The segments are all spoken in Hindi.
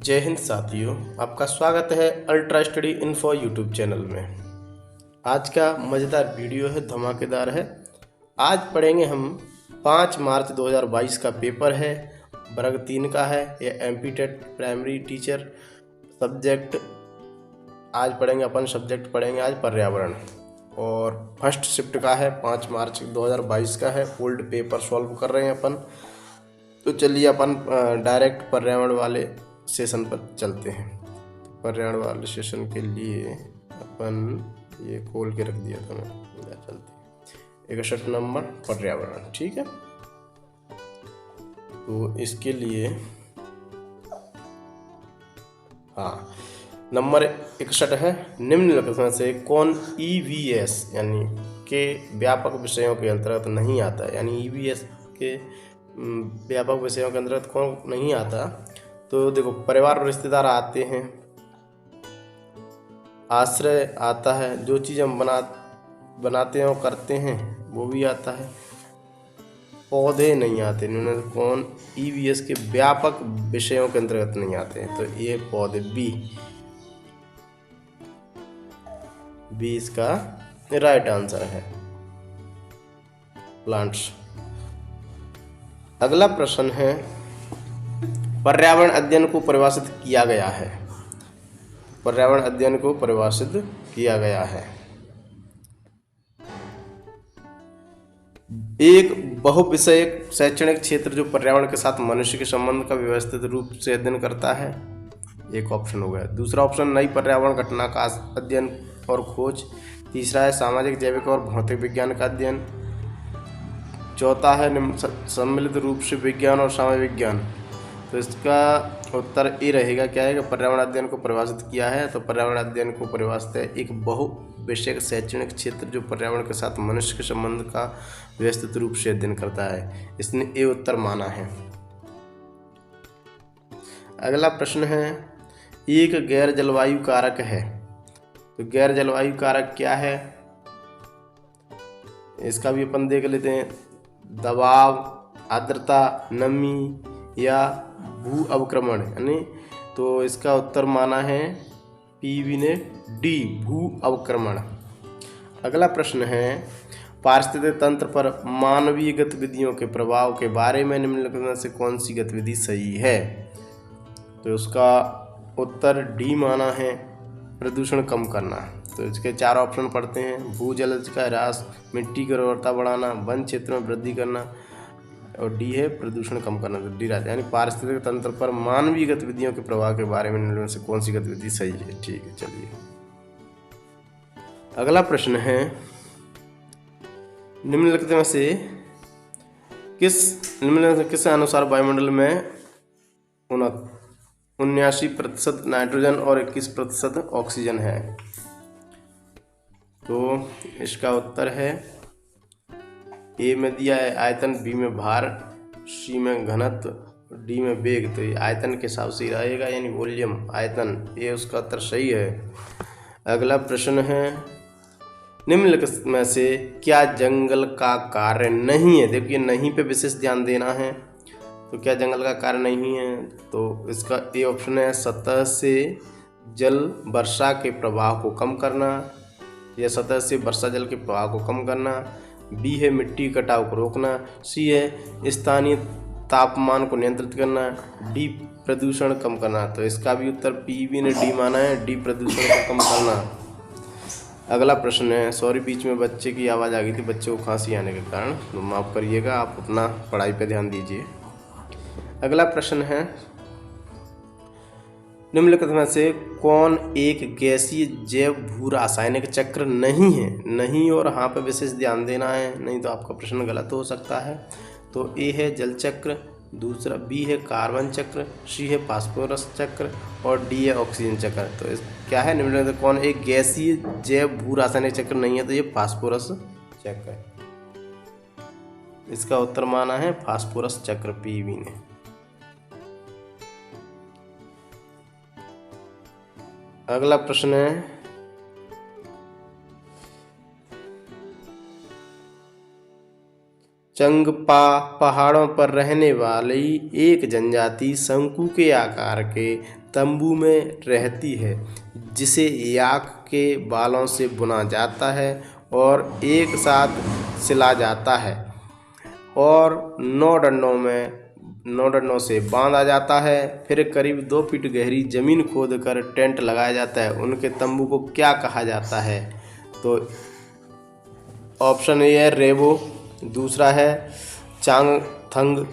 जय हिंद साथियों, आपका स्वागत है ultra study info YouTube channel में। आज का मज़ेदार वीडियो है, धमाकेदार है। आज पढ़ेंगे हम 5 मार्च 2022 का पेपर है, वर्ग 3 का है। ये MP TET primary teacher subject. आज पढ़ेंगे अपन सब्जेक्ट पढ़ेंगे आज पर्यावरण, और फर्स्ट शिफ्ट का है, 5 मार्च 2022 का है। ओल्ड पेपर सॉल्व कर रहे हैं अपन। तो चलिए अपन डायरेक्ट पर्यावरण वाले सेशन पर चलते हैं। पर्यावरण वाले सेशन के लिए अपन ये खोल के रख दिया था मैं, चलते 61 नंबर पर्यावरण, ठीक है। तो इसके लिए नंबर 61 है, निम्नलिखित में से कौन EVS यानी के व्यापक विषयों के अंतर्गत नहीं आता। यानी EVS के व्यापक विषयों के अंतर्गत कौन नहीं आता। तो देखो, परिवार और रिश्तेदार आते हैं, आश्रय आता है, जो चीज़ हम बनाते हैं और करते हैं वो भी आता है। पौधे नहीं आते, इन्होंने कौन EVS के व्यापक विषयों के अंतर्गत नहीं आते हैं। तो ये पौधे बी इसका राइट आंसर है, प्लांट्स। अगला प्रश्न है, पर्यावरण अध्ययन को परिभाषित किया गया है। पर्यावरण अध्ययन को परिभाषित किया गया है। एक बहुविषयक शैक्षणिक क्षेत्र जो पर्यावरण के साथ मनुष्य के संबंध का व्यवस्थित रूप से अध्ययन करता है। एक ऑप्शन हो गया। दूसरा ऑप्शन, नई पर्यावरण घटना का अध्ययन और खोज। तीसरा है सामाजिक, जैविक और भौतिक विज्ञान का अध्ययन। चौथा है सम्मिलित रूप से विज्ञान और सामाजिक विज्ञान। तो इसका उत्तर ए रहेगा, क्या है कि पर्यावरण अध्ययन को परिभाषित किया है। तो पर्यावरण अध्ययन को परिभाषित है एक बहुविषयक शैक्षणिक क्षेत्र जो पर्यावरण के साथ मनुष्य के संबंध का व्यवस्थित रूप से अध्ययन करता है। इसने ए उत्तर माना है। अगला प्रश्न है, एक गैर जलवायु कारक है। तो गैर जलवायु कारक क्या है, इसका भी अपन देख लेते हैं। दबाव, आर्द्रता, नमी या भू अवक्रमण, यानी तो इसका उत्तर माना है पीवी ने डी, भू अवक्रमण। अगला प्रश्न है, पारिस्थितिक तंत्र पर मानवीय गतिविधियों के प्रभाव के बारे में निम्नलिखित में से कौन सी गतिविधि सही है। तो उसका उत्तर डी माना है, प्रदूषण कम करना। तो इसके 4 ऑप्शन पढ़ते हैं। भूजल का ह्रास, मिट्टी की उर्वरता बढ़ाना, वन क्षेत्र में वृद्धि करना, और डी है प्रदूषण कम करना। तो डी रहता है, यानी पारिस्थितिक तंत्र पर मानवीय गतिविधियों के प्रभाव के बारे में निम्नलिखित से कौन सी गतिविधि सही है। ठीक है, चलिए अगला प्रश्न है, निम्नलिखित में से किस अनुसार वायुमंडल में 79% नाइट्रोजन और 21% ऑक्सीजन है। तो इसका उत्तर है, ए में दिया है आयतन, बी में भार, सी में घनत्व, डी में वेग। तो ये आयतन के हिसाब से ही रहेगा, यानी वॉल्यूम, आयतन। ये उसका उत्तर सही है। अगला प्रश्न है, निम्नलिखित में से क्या जंगल का कार्य नहीं है। देखिए, नहीं पे विशेष ध्यान देना है। तो क्या जंगल का कार्य नहीं है, तो इसका ए ऑप्शन है, सतह से जल वर्षा के प्रवाह को कम करना, या सतह से वर्षा जल के प्रवाह को कम करना। बी है मिट्टी कटाव को रोकना। सी है स्थानीय तापमान को नियंत्रित करना। डी प्रदूषण कम करना। तो इसका भी उत्तर पीवी ने डी माना है, डी प्रदूषण को कम करना। अगला प्रश्न है, सॉरी बीच में बच्चे की आवाज़ आ गई थी, बच्चे को खांसी आने के कारण, तो माफ़ करिएगा, आप अपना पढ़ाई पे ध्यान दीजिए। अगला प्रश्न है, निम्नलिखित में से कौन एक गैसीय जैव भू रासायनिक चक्र नहीं है। नहीं और हाँ पे विशेष ध्यान देना है, नहीं तो आपका प्रश्न गलत हो सकता है। तो ए है जल चक्र, दूसरा बी है कार्बन चक्र, सी है फास्फोरस चक्र, और डी है ऑक्सीजन चक्र। तो क्या है, निम्नलिखित में कौन एक गैसीय जैव भू रासायनिक चक्र नहीं है। तो ये फास्फोरस चक्र है। इसका उत्तर माना है फास्फोरस चक्र, पीवी ने। अगला प्रश्न है, चंगपा पहाड़ों पर रहने वाली एक जनजाति शंकु के आकार के तंबू में रहती है, जिसे याक के बालों से बुना जाता है और एक साथ सिला जाता है और 9 डंडों से बांधा जाता है। फिर करीब 2 फीट गहरी जमीन खोदकर टेंट लगाया जाता है। उनके तंबू को क्या कहा जाता है? तो ऑप्शन ए है रेबो, दूसरा है चांगथंग,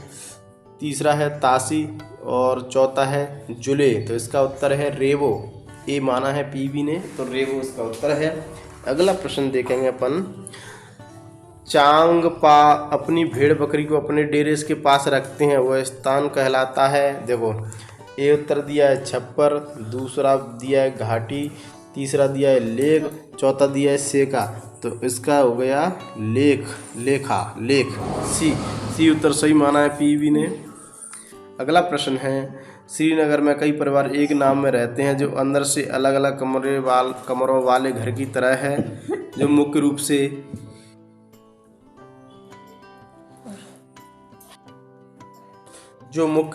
तीसरा है तासी और चौथा है जुले। तो इसका उत्तर है रेबो। ए माना है पीवी ने, तो रेबो इसका उत्तर है। अगला प्रश्न देखेंगे अपन। चांगपा अपनी भेड़ बकरी को अपने डेरे के पास रखते हैं, वह स्थान कहलाता है। देखो, ए उत्तर दिया है छप्पर, दूसरा दिया है घाटी, तीसरा दिया है लेक, चौथा दिया है सेका। तो इसका हो गया लेख, लेख। सी उत्तर सही माना है पीवी ने। अगला प्रश्न है, श्रीनगर में कई परिवार एक नाम में रहते हैं जो अंदर से अलग अलग कमरों वाले घर की तरह है, जो मुख्य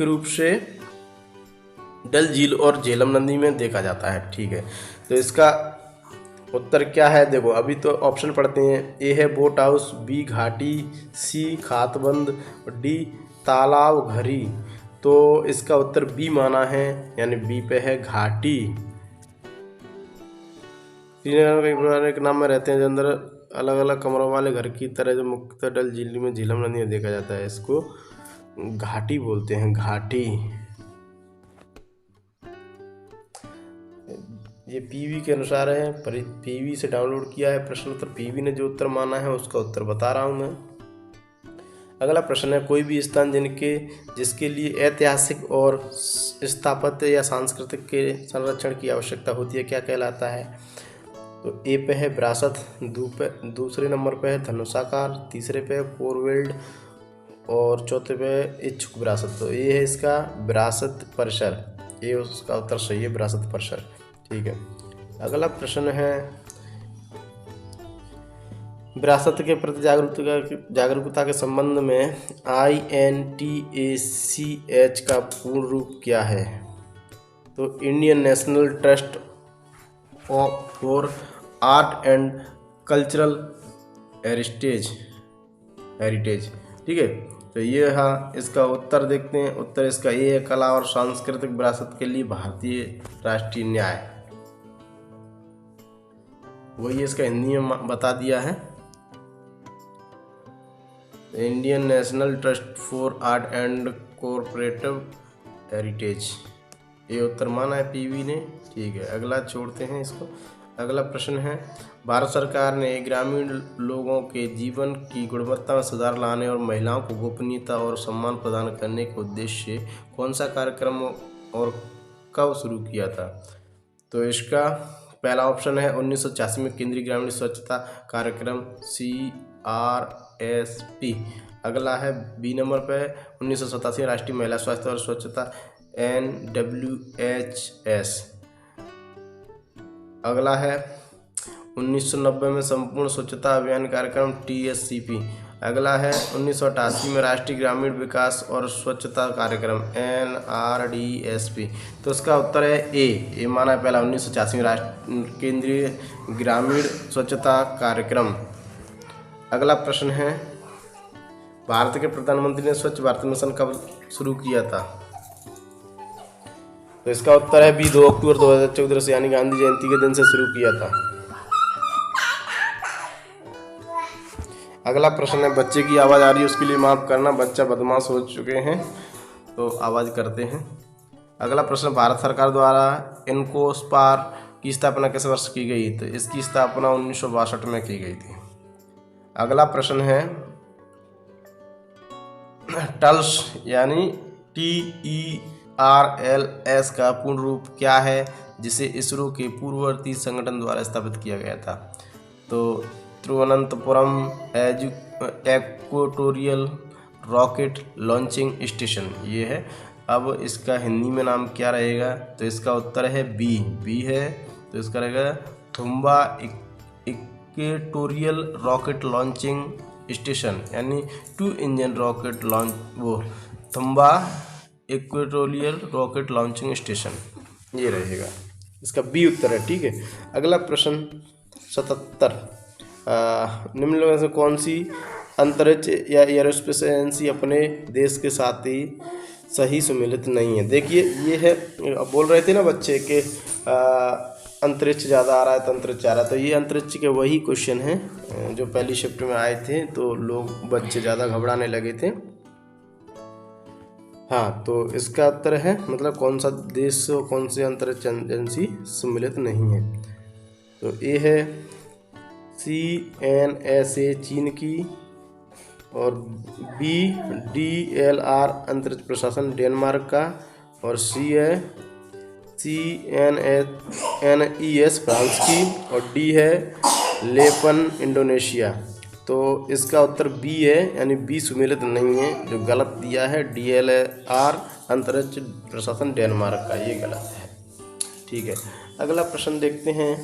रूप से डल झील और झेलम नदी में देखा जाता है। ठीक है, तो इसका उत्तर क्या है? देखो, अभी तो ऑप्शन पढ़ते हैं। ए है बोट हाउस, बी घाटी, सी खातबंद, डी तालाब घरी। तो इसका उत्तर बी माना है, यानी बी पे है घाटी। श्रीनगर के परिवार एक नाम में रहते हैं जो अंदर अलग अलग कमरों वाले घर की तरह, जो मुख्यतः डल झील में झीलम नदी में देखा जाता है, इसको घाटी बोलते हैं, घाटी। ये पीवी के अनुसार है, पीवी से डाउनलोड किया है प्रश्न उत्तर। पीवी ने जो उत्तर माना है उसका उत्तर बता रहा हूँ मैं। अगला प्रश्न है, कोई भी स्थान जिसके लिए ऐतिहासिक और स्थापत्य या सांस्कृतिक के संरक्षण की आवश्यकता होती है, क्या कहलाता है? तो ए पे है विरासत, दूसरे नंबर पे है धनुषाकार, तीसरे पे है फोरवेल्ड और चौथे पे है इच्छुक विरासत। तो ये है इसका विरासत परिसर, ये उसका उत्तर सही है, विरासत परिसर। ठीक है, अगला प्रश्न है, विरासत के प्रति जागरूकता के संबंध में INTACH का पूर्ण रूप क्या है? तो Indian national trust for art and cultural heritage. ठीक है, तो ये हाँ, इसका उत्तर देखते हैं। उत्तर इसका ये है, कला और सांस्कृतिक विरासत के लिए भारतीय राष्ट्रीय न्याय। वही इसका हिंदी में बता दिया है, Indian national trust for art and corporative heritage. ये उत्तर माना है पीवी ने। ठीक है, अगला छोड़ते हैं इसको। अगला प्रश्न है, भारत सरकार ने ग्रामीण लोगों के जीवन की गुणवत्ता में सुधार लाने और महिलाओं को गोपनीयता और सम्मान प्रदान करने के उद्देश्य से कौन सा कार्यक्रम और कब शुरू किया था? तो इसका पहला ऑप्शन है 1986 में केंद्रीय ग्रामीण स्वच्छता कार्यक्रम CRSP। अगला है बी नंबर पे 1987 राष्ट्रीय महिला स्वास्थ्य और स्वच्छता NWHS। अगला है 1990 में संपूर्ण स्वच्छता अभियान कार्यक्रम TSCP। अगला है 1988 में राष्ट्रीय ग्रामीण विकास और स्वच्छता कार्यक्रम NRDSP। तो इसका उत्तर है ए माना है पहला 1986 में केंद्रीय ग्रामीण स्वच्छता कार्यक्रम। अगला प्रश्न है, भारत के प्रधानमंत्री ने स्वच्छ भारत मिशन कब शुरू किया था? तो इसका उत्तर है बी 2 अक्टूबर 2014 से, यानी गांधी जयंती के दिन से शुरू किया था। अगला प्रश्न है, बच्चे की आवाज़ आ रही है उसके लिए माफ़ करना, बच्चा बदमाश हो चुके हैं तो आवाज़ करते हैं। अगला प्रश्न, भारत सरकार द्वारा इनकोस्पार की स्थापना किस वर्ष की गई? तो इसकी स्थापना 1962 में की गई थी। अगला प्रश्न है, टल्स यानी TERLS का पूर्ण रूप क्या है, जिसे इसरो के पूर्ववर्ती संगठन द्वारा स्थापित किया गया था? तो Thiruvananthapuram equatorial rocket launching station ये है। अब इसका हिंदी में नाम क्या रहेगा? तो इसका उत्तर है बी है, तो इसका रहेगा Thumba equatorial rocket launching station, यानी 2 इंजन रॉकेट लॉन्च, वो Thumba equatorial rocket launching station. ये रहेगा, इसका बी उत्तर है। ठीक है, अगला प्रश्न 77, निम्नलिखित में से कौन सी अंतरिक्ष या एयरोस्पेस एजेंसी अपने देश के साथ ही सही सुमेलित नहीं है। देखिए ये है, अब बोल रहे थे ना बच्चे कि अंतरिक्ष ज़्यादा आ रहा है तो अंतरिक्ष आ रहा है, तो ये अंतरिक्ष के वही क्वेश्चन हैं जो पहली शिफ्ट में आए थे, तो लोग बच्चे ज़्यादा घबराने लगे थे। हाँ, तो इसका उत्तर है मतलब कौन सा देश और कौन सी अंतरिक्ष एजेंसी सम्मिलित नहीं है, तो ये है CNSA चीन की, और BDLR अंतरिक्ष प्रशासन डेनमार्क का, और C है CNES फ्रांस की, और D है लेपन इंडोनेशिया। तो इसका उत्तर बी है, यानी बी सुमेलित नहीं है, जो गलत दिया है DLR अंतरिक्ष प्रशासन डेनमार्क का, ये गलत है। ठीक है, अगला प्रश्न देखते हैं।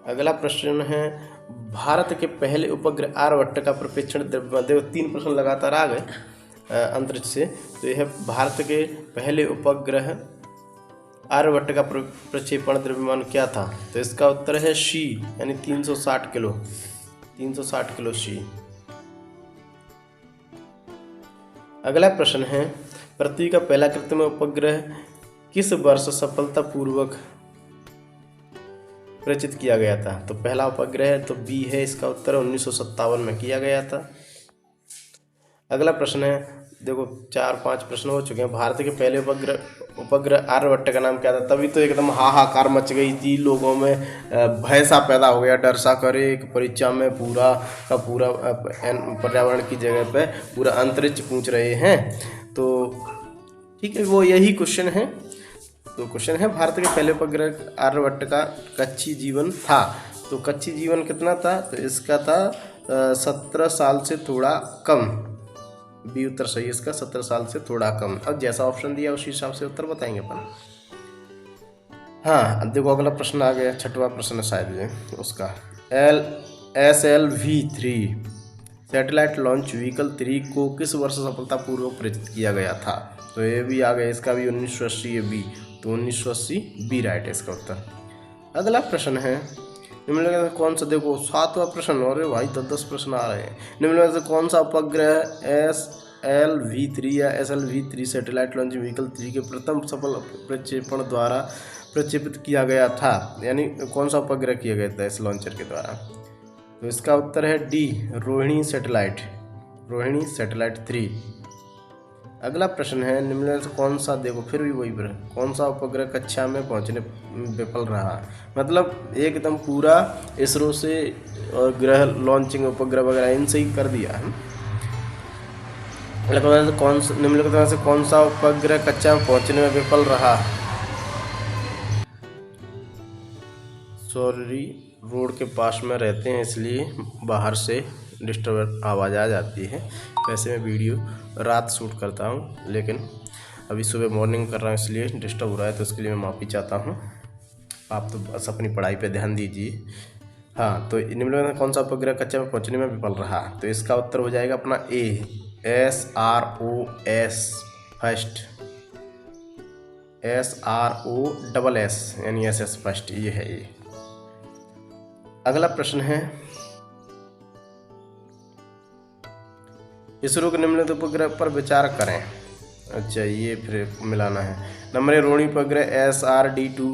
अगला प्रश्न है भारत के पहले उपग्रह आर्यभट्ट का प्रक्षेपण द्रव्यमान। देखो 3 प्रश्न लगातार आ गए अंतरिक्ष से, तो यह भारत के पहले उपग्रह आर्यभट्ट का प्रक्षेपण द्रव्यमान क्या था, तो इसका उत्तर है सी, यानी 360 किलो, 360 किलो सी। अगला प्रश्न है पृथ्वी का पहला कृत्रिम उपग्रह किस वर्ष सफलतापूर्वक प्रक्षेपित किया गया था, तो पहला उपग्रह तो बी है, इसका उत्तर 1957 में किया गया था। अगला प्रश्न है, देखो 4-5 प्रश्न हो चुके हैं। भारत के पहले उपग्रह आर्यभट्ट का नाम क्या था, तभी तो एकदम हाहाकार मच गई थी, लोगों में भय सा पैदा हो गया, डर सा करे, एक परीक्षा में पूरा का पूरा पर्यावरण की जगह पे पूरा अंतरिक्ष पूछ रहे हैं, तो ठीक है, वो यही क्वेश्चन है। तो क्वेश्चन है भारत के पहले उपग्रह आर्यभट्ट का कक्षीय जीवन था, तो कक्षीय जीवन कितना था, तो इसका था 17 साल से थोड़ा कम, बी उत्तर सही है इसका, 17 साल से थोड़ा कम। अब जैसा ऑप्शन दिया उसी हिसाब से उत्तर बताएंगे अपन। हाँ, अब देखो अगला प्रश्न आ गया, 6वां प्रश्न शायद ये उसका, SLV-3 सैटेलाइट लॉन्च व्हीकल 3 को किस वर्ष सफलतापूर्वक प्रक्षेपित किया गया था, तो ये भी आ गया, इसका भी 1980 है बी, तो 1980 बी राइट है इसका उत्तर। अगला प्रश्न है निम्नलिखित में कौन सा, देखो 7वां प्रश्न, अरे भाई 10 प्रश्न आ रहे हैं। निम्नलिखित में कौन सा उपग्रह SLV-3 या SLV-3 सैटेलाइट लॉन्च व्हीकल 3 के प्रथम सफल प्रक्षेपण द्वारा प्रक्षेपित किया गया था, यानी कौन सा उपग्रह किया गया था इस लॉन्चर के द्वारा, तो इसका उत्तर है डी, रोहिणी सैटेलाइट 3। अगला प्रश्न है निम्नलिखित से कौन सा, देखो फिर भी वही प्रश्न, कौन सा उपग्रह कक्षा में पहुंचने विफल रहा, मतलब एकदम पूरा इसरो से और ग्रह लॉन्चिंग उपग्रह वगैरह इनसे ही कर दिया है। निम्नलिखित में से कौन सा उपग्रह कक्षा में पहुंचने में विफल रहा, सॉरी रोड के पास में रहते हैं इसलिए बाहर से डिस्टर्ब आवाज़ आ जाती है। वैसे मैं वीडियो रात शूट करता हूँ, लेकिन अभी सुबह मॉर्निंग कर रहा हूँ इसलिए डिस्टर्ब हो रहा है, तो उसके लिए मैं माफ़ी चाहता हूँ। आप तो बस अपनी पढ़ाई पे ध्यान दीजिए। हाँ, तो निम्नलिखित में कौन सा उपग्रह कक्षा में पहुँचने में विफल रहा, तो इसका उत्तर हो जाएगा अपना ए, SROS फर्स्ट, SROSS यानी SS फर्स्ट, ये है ये। अगला प्रश्न है इसरो के निम्नलिखित उपग्रह पर विचार करें। अच्छा, ये फिर मिलाना है। नंबर रोहिणी उपग्रह SRD-2,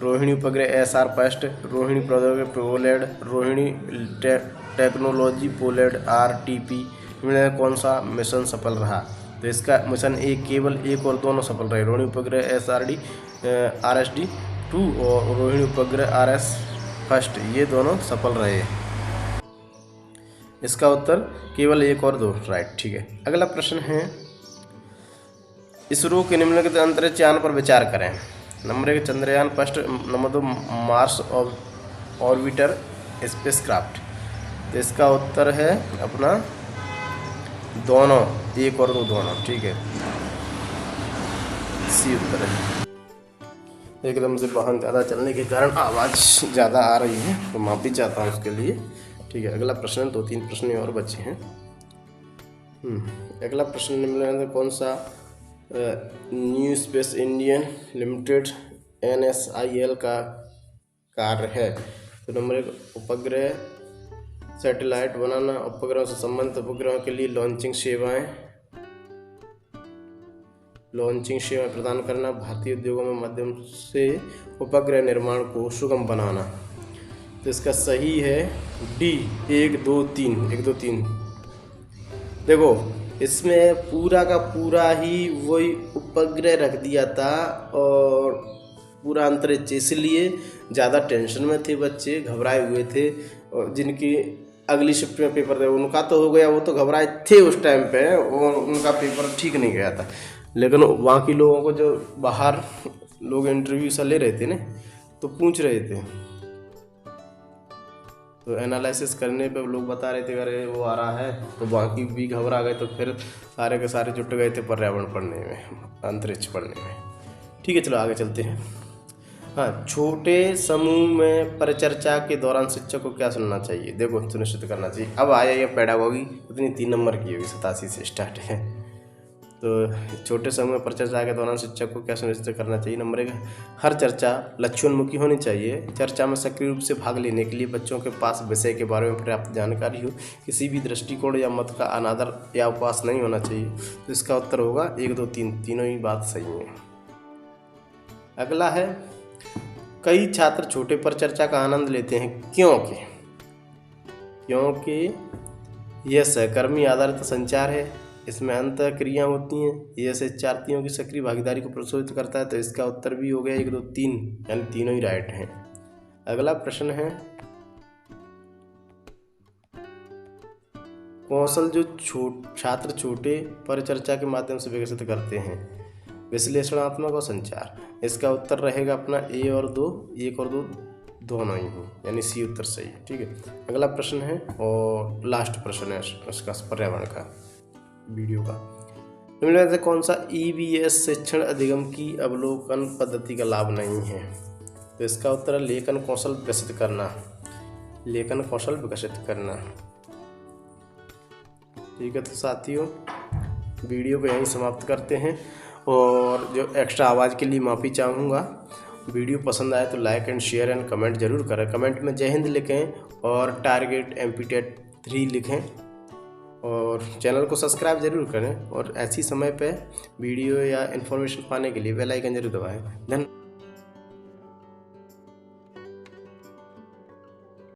रोहिणी उपग्रह SR फर्स्ट, रोहिणी प्रौद्योगिकी Poland, Rohini technology Poland RTP, इनमें कौन सा मिशन सफल रहा, तो इसका मिशन केवल एक और दोनों सफल रहे, रोहिणी उपग्रह RSD-2 और रोहिणी उपग्रह RS फर्स्ट, ये दोनों सफल रहे। इसका उत्तर केवल एक और दो राइट, ठीक है। अगला प्रश्न है इसरो के निम्नलिखित अंतरिक्ष यान पर विचार करें। Number 1 Chandrayaan first, number 2 Mars orbiter spacecraft, तो इसका उत्तर है अपना दोनों, एक और दो दोनों, ठीक है, सी उत्तर है। एकदम से वाहन ज़्यादा चलने के कारण आवाज़ ज़्यादा आ रही है, तो माफ़ी चाहता हूँ उसके लिए, ठीक है। अगला प्रश्न, 2-3 प्रश्न और बचे हैं। अगला प्रश्न निम्नलिखित में कौन सा new space Indian limited NSIL का कार्य है। तो नंबर 1, उपग्रह सैटेलाइट बनाना, उपग्रहों से संबंधित उपग्रहों के लिए लॉन्चिंग सेवाएं प्रदान करना, भारतीय उद्योगों में माध्यम से उपग्रह निर्माण को सुगम बनाना। तो इसका सही है डी, 1 2 3। देखो इसमें पूरा का पूरा ही वही उपग्रह रख दिया था और पूरा अंतरिक्ष, इसलिए ज़्यादा टेंशन में थे बच्चे, घबराए हुए थे। और जिनकी अगली शिफ्ट में पेपर थे उनका तो हो गया, वो तो घबराए थे उस टाइम पे और उनका पेपर ठीक नहीं गया था। लेकिन बाकी लोगों को जो बाहर लोग इंटरव्यू सा ले रहे थे ना, तो पूछ रहे थे, तो एनालिसिस करने पे लोग बता रहे थे अरे वो आ रहा है, तो बाकी भी घबरा गए। तो फिर सारे के सारे जुट गए थे पर्यावरण पढ़ने में, अंतरिक्ष पढ़ने में। ठीक है, चलो आगे चलते हैं। हाँ, छोटे समूह में परिचर्चा के दौरान शिक्षक को क्या सुनना चाहिए? देखो सुनिश्चित करना चाहिए। अब आया ये पेडागोगी, इतनी 3 नंबर की होगी, 87 से स्टार्ट है। तो छोटे समूह में परिचर्चा के दौरान शिक्षक को क्या सुनिश्चित करना चाहिए? नंबर 1, हर चर्चा लक्ष्योन्मुखी होनी चाहिए। चर्चा में सक्रिय रूप से भाग लेने के लिए बच्चों के पास विषय के बारे में पर्याप्त जानकारी हो। किसी भी दृष्टिकोण या मत का अनादर या उपवास नहीं होना चाहिए। तो इसका उत्तर होगा 1 2 3, तीनों ही बात सही है। अगला है, कई छात्र छोटे परिचर्चा का आनंद लेते हैं क्योंकि यह सहकर्मी आधारित संचार है, इसमें अंतः क्रियाएं होती हैं, यह शिक्षार्थियों की सक्रिय भागीदारी को प्रोत्साहित करता है। तो इसका उत्तर भी हो गया 1 2 3, यानी तीनों ही राइट हैं। अगला प्रश्न है, कौशल जो छात्र छोटे परिचर्चा के माध्यम से विकसित करते हैं, विश्लेषणात्मक और संचार। इसका उत्तर रहेगा अपना 1 और 2 दोनों ही हैं, यानी सी उत्तर सही है। ठीक है, अगला प्रश्न है और लास्ट प्रश्न है उसका पर्यावरण का वीडियो का। निम्नलिखित में कौन सा EVS शिक्षण अधिगम की अवलोकन पद्धति का लाभ नहीं है? तो इसका उत्तर है लेखन कौशल विकसित करना। ठीक है, तो साथियों वीडियो को यहीं समाप्त करते हैं और जो एक्स्ट्रा आवाज़ के लिए माफ़ी चाहूँगा। वीडियो पसंद आए तो like and share and comment जरूर करें। कमेंट में जय हिंद लिखें और टारगेट MPTET 3 लिखें और चैनल को सब्सक्राइब जरूर करें और ऐसी समय पे वीडियो या इन्फॉर्मेशन पाने के लिए बेल आइकन जरूर दबाएं। धन्यवाद।